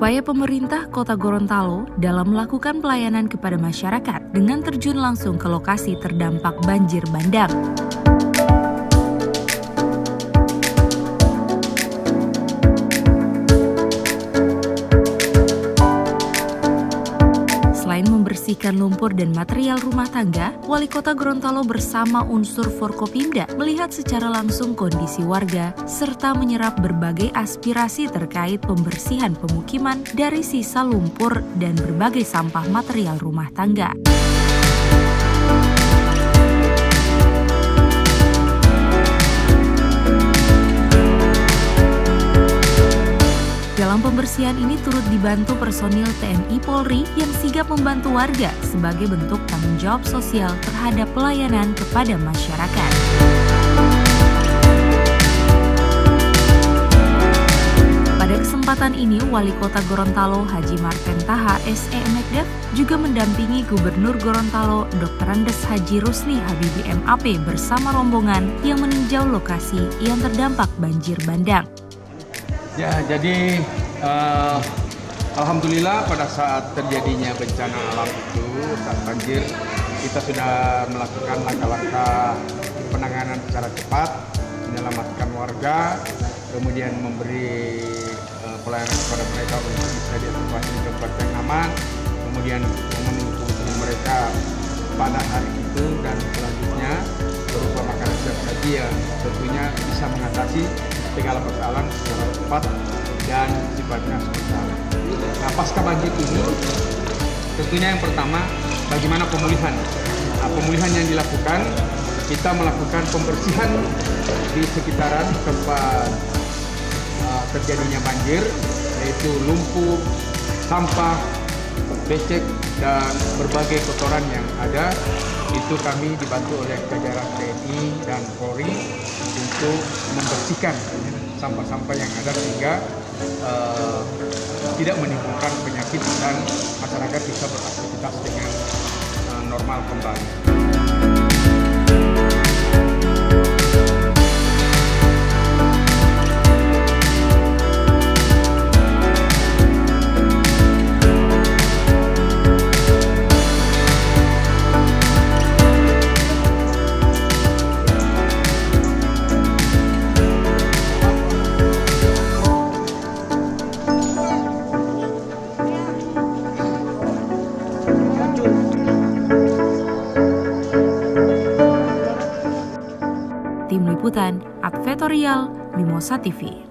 Upaya pemerintah Kota Gorontalo dalam melakukan pelayanan kepada masyarakat dengan terjun langsung ke lokasi terdampak banjir bandang. Selain membersihkan lumpur dan material rumah tangga, Wali Kota Gorontalo bersama unsur Forkopimda melihat secara langsung kondisi warga serta menyerap berbagai aspirasi terkait pembersihan pemukiman dari sisa lumpur dan berbagai sampah material rumah tangga. Dalam pembersihan ini turut dibantu personil TNI Polri yang sigap membantu warga sebagai bentuk tanggung jawab sosial terhadap pelayanan kepada masyarakat. Pada kesempatan ini, Wali Kota Gorontalo Haji Marten Taha SE Mekdef juga mendampingi Gubernur Gorontalo Dr. Andes Haji Rusli Habibi MAP bersama rombongan yang meninjau lokasi yang terdampak banjir bandang. Ya, jadi alhamdulillah pada saat terjadinya bencana alam itu, saat banjir, kita sudah melakukan langkah-langkah penanganan secara cepat, menyelamatkan warga, kemudian memberi pelayanan kepada mereka untuk bisa dievakuasi di tempat yang aman, kemudian memenuhi kebutuhan mereka pada hari itu, dan selanjutnya berupa makanan siap saji yang tentunya bisa mengatasi segala persoalan secara cepat dan sifatnya sementara. Nah, pasca banjir ini tentunya yang pertama bagaimana pemulihan. Nah, pemulihan yang dilakukan, kita melakukan pembersihan di sekitaran tempat terjadinya banjir, yaitu lumpur, sampah, becek, dan berbagai kotoran yang ada. Itu kami dibantu oleh jajaran TNI dan Polri untuk membersihkan sampah-sampah yang ada sehingga tidak menimbulkan penyakit dan masyarakat bisa beraktivitas dengan normal kembali. Tim Liputan, Advertorial, Mimosa TV.